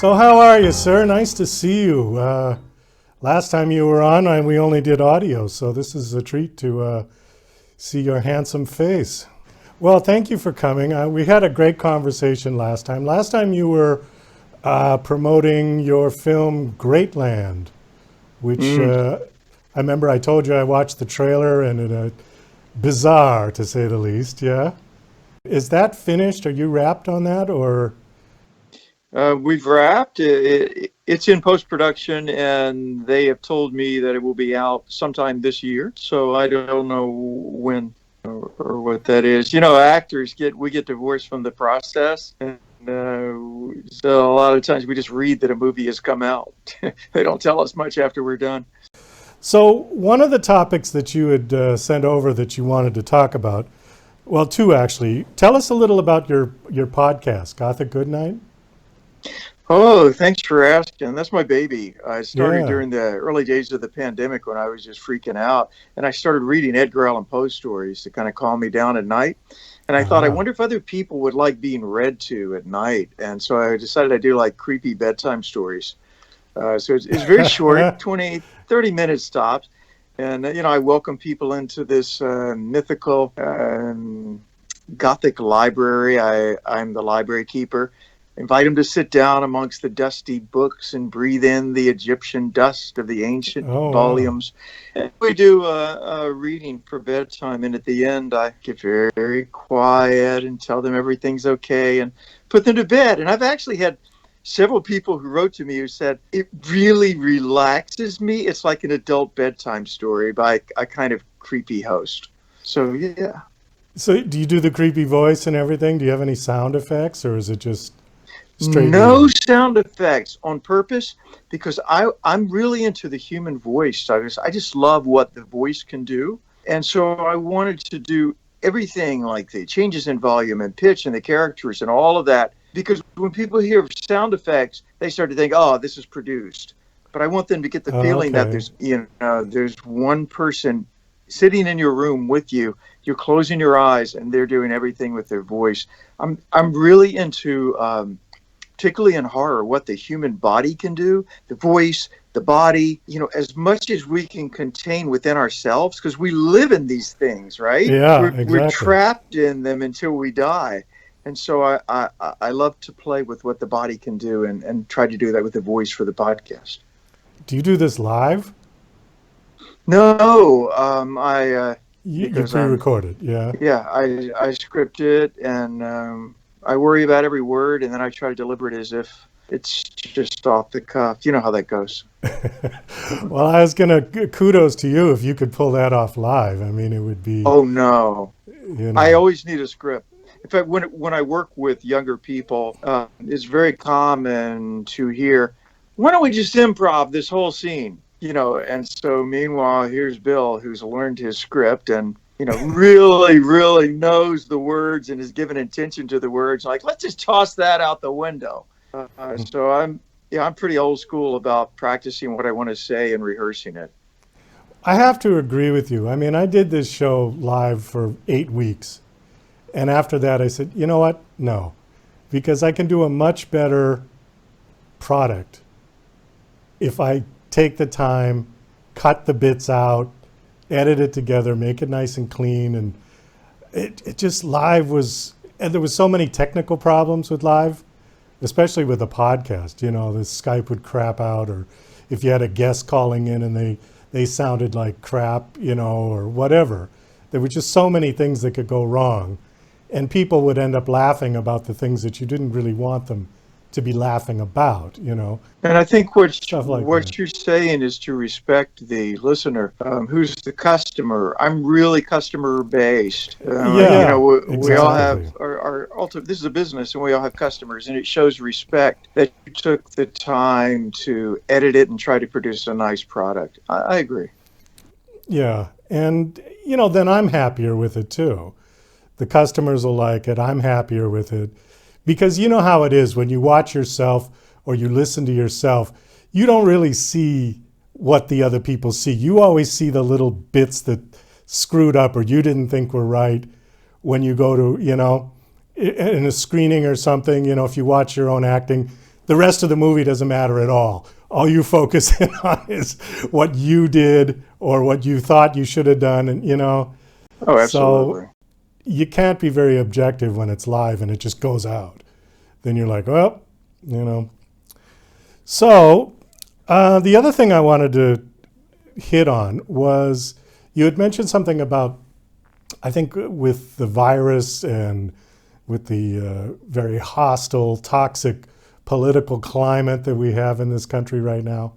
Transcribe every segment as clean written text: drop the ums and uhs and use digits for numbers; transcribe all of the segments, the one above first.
So how are you, sir? Nice to see you. Last time you were on, we only did audio, so this is a treat to see your handsome face. Well, thank you for coming. We had a great conversation last time. Last time you were promoting your film Greatland, which I remember I told you I watched the trailer and it bizarre, to say the least, yeah? Is that finished? Are you wrapped on that, or? We've wrapped. It's in post-production, and they have told me that it will be out sometime this year. So I don't know when or what that is. You know, actors we get divorced from the process, and so a lot of times we just read that a movie has come out. They don't tell us much after we're done. So one of the topics that you had sent over that you wanted to talk about, well, two actually. Tell us a little about your podcast, Gothic Goodnight. Oh, thanks for asking. That's my baby. I started during the early days of the pandemic when I was just freaking out. And I started reading Edgar Allan Poe stories to kind of calm me down at night. And I thought, I wonder if other people would like being read to at night. And so I decided I'd do like creepy bedtime stories. So it's very short, 20, 30 minutes tops. And, you know, I welcome people into this mythical Gothic library. I'm the library keeper. Invite them to sit down amongst the dusty books and breathe in the Egyptian dust of the ancient volumes. Wow. And we do a reading for bedtime, and at the end I get very quiet and tell them everything's okay and put them to bed. And I've actually had several people who wrote to me who said, it really relaxes me. It's like an adult bedtime story by a kind of creepy host. So, yeah. So do you do the creepy voice and everything? Do you have any sound effects, or is it just straight? No sound effects on purpose, because I'm really into the human voice. I just love what the voice can do. And so I wanted to do everything like the changes in volume and pitch and the characters and all of that, because when people hear sound effects, they start to think, oh, this is produced. But I want them to get the feeling that there's one person sitting in your room with you. You're closing your eyes and they're doing everything with their voice. I'm really into particularly in horror, what the human body can do, the voice, the body, you know, as much as we can contain within ourselves, because we live in these things, right? Yeah, exactly. We're trapped in them until we die. And so I love to play with what the body can do and try to do that with the voice for the podcast. Do you do this live? No, You pre-record it, yeah. Yeah, I script it, and I worry about every word, and then I try to deliver it as if it's just off the cuff. You know how that goes. Well, I was kudos to you if you could pull that off live. I mean, it would be. Oh no, you know. I always need a script. In fact, when I work with younger people, it's very common to hear, "Why don't we just improv this whole scene?" You know, and so meanwhile, here's Bill, who's learned his script and, you know, really, really knows the words and has given attention to the words. Like, let's just toss that out the window. So I'm pretty old school about practicing what I want to say and rehearsing it. I have to agree with you. I mean, I did this show live for 8 weeks. And after that, I said, you know what? No, because I can do a much better product if I take the time, cut the bits out, edit it together, make it nice and clean. And it just live was, and there was so many technical problems with live, especially with a podcast. You know, the Skype would crap out, or if you had a guest calling in and they sounded like crap, you know, or whatever. There were just so many things that could go wrong. And people would end up laughing about the things that you didn't really want them to be laughing about, you know. And I think what that. You're saying is to respect the listener, who's the customer. I'm really customer based. You know, exactly. We all have our ultimate. This is a business, and we all have customers, and it shows respect that you took the time to edit it and try to produce a nice product. I agree. Yeah, and you know, then I'm happier with it too. The customers will like it. I'm happier with it. Because you know how it is when you watch yourself or you listen to yourself, you don't really see what the other people see. You always see the little bits that screwed up or you didn't think were right when you go to, you know, in a screening or something, you know, if you watch your own acting, the rest of the movie doesn't matter at all. All you focus in on is what you did or what you thought you should have done, and Oh, so absolutely. you can't be very objective when it's live and it just goes out. Then you're like, well, you know. So the other thing I wanted to hit on was you had mentioned something about, I think, with the virus and with the very hostile, toxic political climate that we have in this country right now.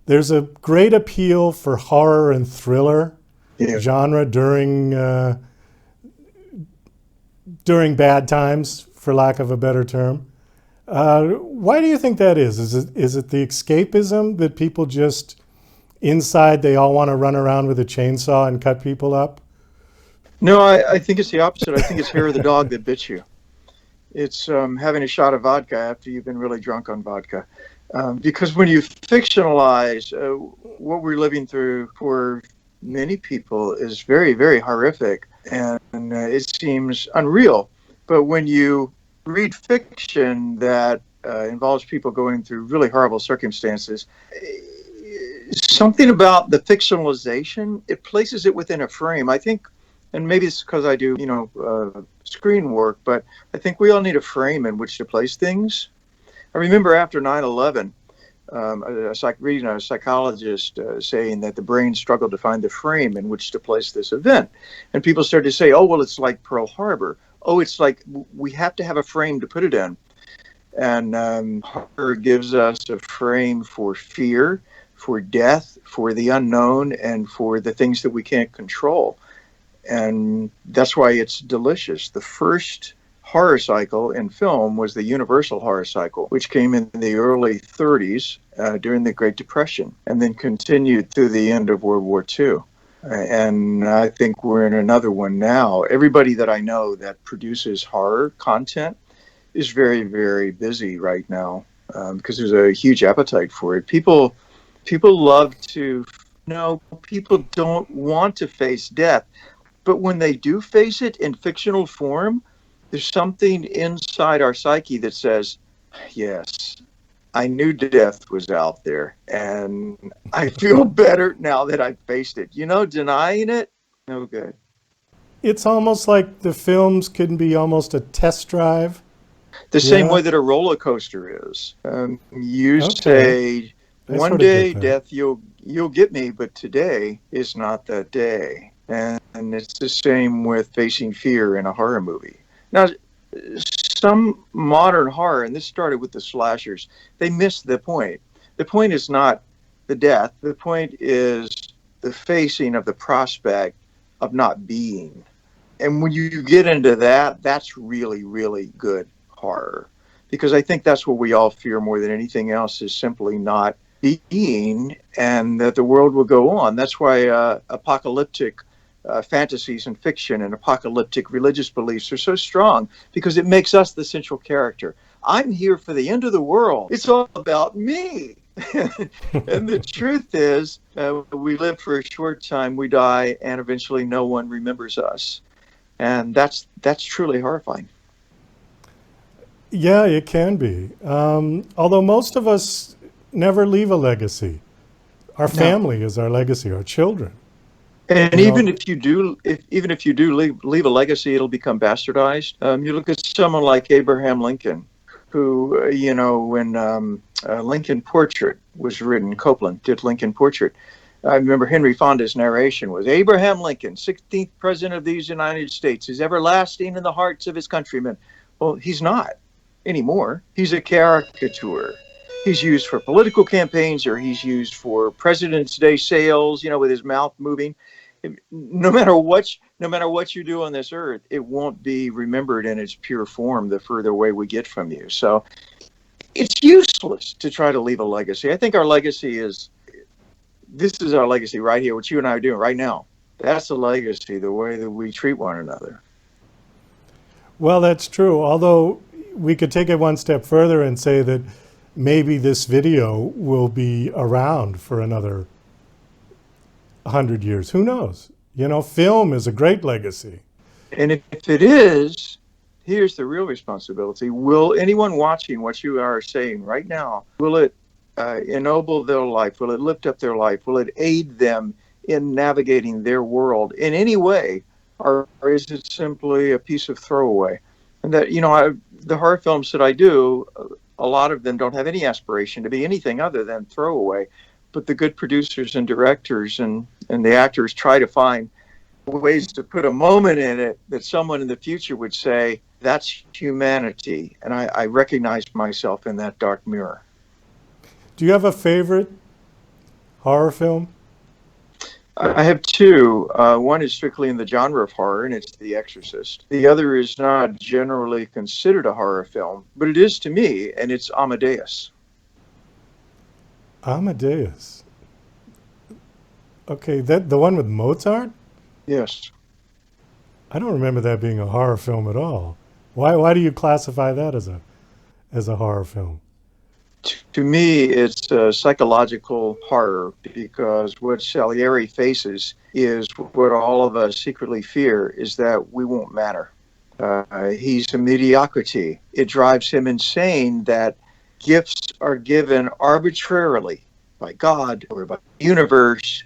There's a great appeal for horror and thriller Yeah. genre during bad times, for lack of a better term. Why do you think that is? Is it the escapism that people just inside they all want to run around with a chainsaw and cut people up? No, I think it's the opposite. I think it's hair of the dog that bit you. It's having a shot of vodka after you've been really drunk on vodka. Because when you fictionalize what we're living through for many people is very, very horrific, and it seems unreal. But when you read fiction that involves people going through really horrible circumstances, something about the fictionalization, it places it within a frame. I think, and maybe it's because I do, screen work, but I think we all need a frame in which to place things. I remember after 9/11, reading a psychologist saying that the brain struggled to find the frame in which to place this event. And people started to say, oh, well, it's like Pearl Harbor. Oh, it's like we have to have a frame to put it in. And horror gives us a frame for fear, for death, for the unknown, and for the things that we can't control. And that's why it's delicious. The first horror cycle in film was the Universal horror cycle, which came in the early 30s during the Great Depression and then continued through the end of World War II. And I think we're in another one now. Everybody that I know that produces horror content is very, very busy right now because there's a huge appetite for it. People love to, people don't want to face death. But when they do face it in fictional form, there's something inside our psyche that says, yes, I knew death was out there, and I feel better now that I faced it. Denying it, no good. It's almost like the films can be almost a test drive. The same Yeah. way that a roller coaster is. You Okay. say, I one sort of get day, that. death, you'll get me, but today is not that day. And it's the same with facing fear in a horror movie. Now, some modern horror, and this started with the slashers, they missed the point. The point is not the death. The point is the facing of the prospect of not being. And when you get into that, that's really, really good horror. Because I think that's what we all fear more than anything else is simply not being and that the world will go on. That's why apocalyptic fantasies and fiction and apocalyptic religious beliefs are so strong because it makes us the central character. I'm here for the end of the world. It's all about me. And the truth is, we live for a short time, we die, and eventually no one remembers us. And that's truly horrifying. Yeah, it can be. Although most of us never leave a legacy. Our No. family is our legacy, our children. And You know, even if you do leave a legacy, it'll become bastardized. You look at someone like Abraham Lincoln, who when Lincoln Portrait was written, Copeland did Lincoln Portrait. I remember Henry Fonda's narration was Abraham Lincoln, 16th president of these United States, is everlasting in the hearts of his countrymen. Well, he's not anymore. He's a caricature. He's used for political campaigns or he's used for President's Day sales, with his mouth moving. No matter what you do on this earth, it won't be remembered in its pure form the further away we get from you. So it's useless to try to leave a legacy. I think our legacy is, this is our legacy right here, what you and I are doing right now. That's a legacy, the way that we treat one another. well, that's true. Although we could take it one step further and say that maybe this video will be around for another 100 years. Who knows? Film is a great legacy. And if it is, here's the real responsibility. Will anyone watching what you are saying right now, will it ennoble their life? Will it lift up their life? Will it aid them in navigating their world in any way? Or is it simply a piece of throwaway? And that, the horror films that I do, a lot of them don't have any aspiration to be anything other than throwaway. But the good producers and directors and the actors try to find ways to put a moment in it that someone in the future would say, that's humanity. And I recognize myself in that dark mirror. Do you have a favorite horror film? I have two. One is strictly in the genre of horror, and it's The Exorcist. The other is not generally considered a horror film, but it is to me, and it's Amadeus. Amadeus. Okay, that the one with Mozart? Yes. I don't remember that being a horror film at all. Why do you classify that as a horror film? To me, it's a psychological horror because what Salieri faces is what all of us secretly fear, is that we won't matter. He's a mediocrity. It drives him insane that gifts are given arbitrarily by God or by the universe.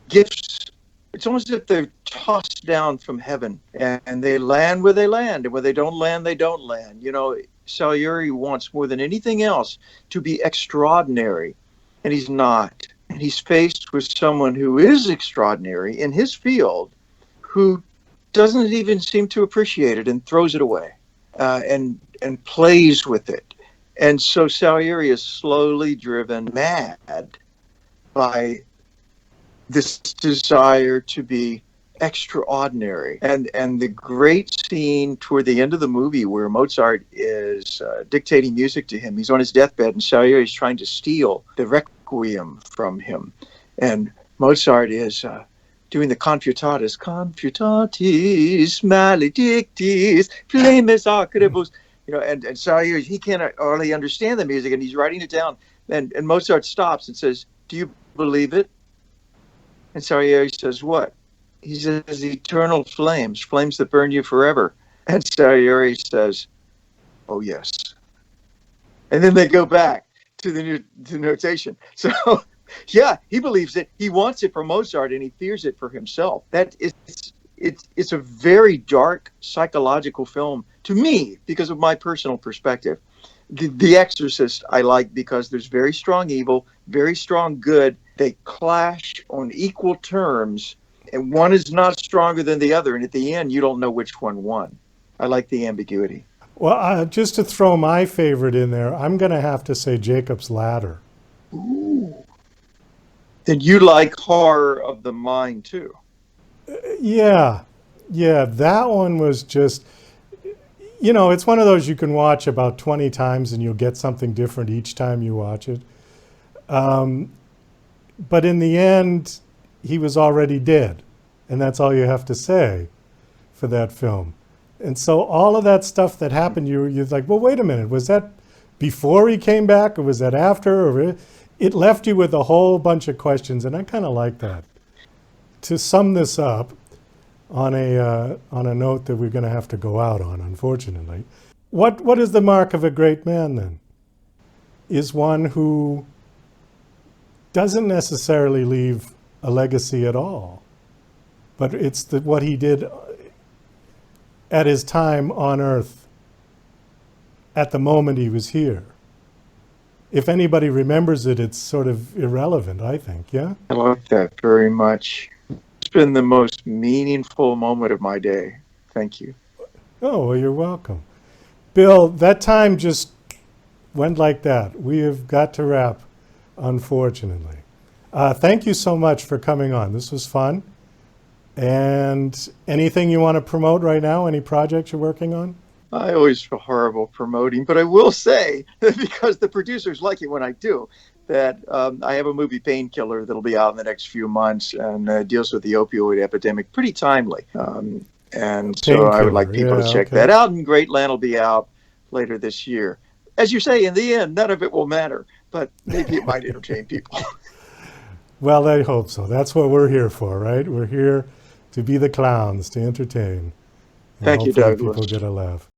Gifts, it's almost as if they're tossed down from heaven and they land where they land. And when they don't land, they don't land. Salieri wants more than anything else to be extraordinary, and he's not. And he's faced with someone who is extraordinary in his field, who doesn't even seem to appreciate it and throws it away and plays with it. And so Salieri is slowly driven mad by this desire to be extraordinary. And the great scene toward the end of the movie where Mozart is dictating music to him. He's on his deathbed and Salieri is trying to steal the Requiem from him. And Mozart is doing the confutatis maledictis, flames acrebus. And Salieri, he can't hardly understand the music and he's writing it down. And Mozart stops and says, "Do you believe it?" And Salieri says, "What?" He says, "Eternal flames that burn you forever." And Salieri says, "Oh, yes." And then they go back to the notation. So, yeah, he believes it. He wants it for Mozart and he fears it for himself. It's a very dark psychological film to me because of my personal perspective. The Exorcist I like because there's very strong evil, very strong good. They clash on equal terms. And one is not stronger than the other. And at the end, you don't know which one won. I like the ambiguity. Well, just to throw my favorite in there, I'm going to have to say Jacob's Ladder. Ooh. Then you like horror of the mind, too. Yeah, that one was just, it's one of those you can watch about 20 times and you'll get something different each time you watch it. But in the end, he was already dead. And that's all you have to say for that film. And so all of that stuff that happened, you're like, well, wait a minute, was that before he came back or was that after? Or it left you with a whole bunch of questions, and I kind of like that. To sum this up on a note that we're going to have to go out on, unfortunately, what is the mark of a great man then? Is one who doesn't necessarily leave a legacy at all, but it's what he did at his time on Earth, at the moment he was here. If anybody remembers it, it's sort of irrelevant, I think, yeah? I like that very much. It's been the most meaningful moment of my day. Thank you. Oh, well, you're welcome. Bill, that time just went like that. We have got to wrap, unfortunately. Thank you so much for coming on. This was fun. And anything you want to promote right now? Any projects you're working on? I always feel horrible promoting, but I will say, because the producers like it when I do, that I have a movie, Painkiller, that'll be out in the next few months and deals with the opioid epidemic pretty timely. And so I would like people to check that out. And Great Land will be out later this year. As you say, in the end, none of it will matter, but maybe it might entertain people. Well, I hope so. That's what we're here for, right? We're here to be the clowns, to entertain. and Thank you, hopefully people Douglas. get a laugh.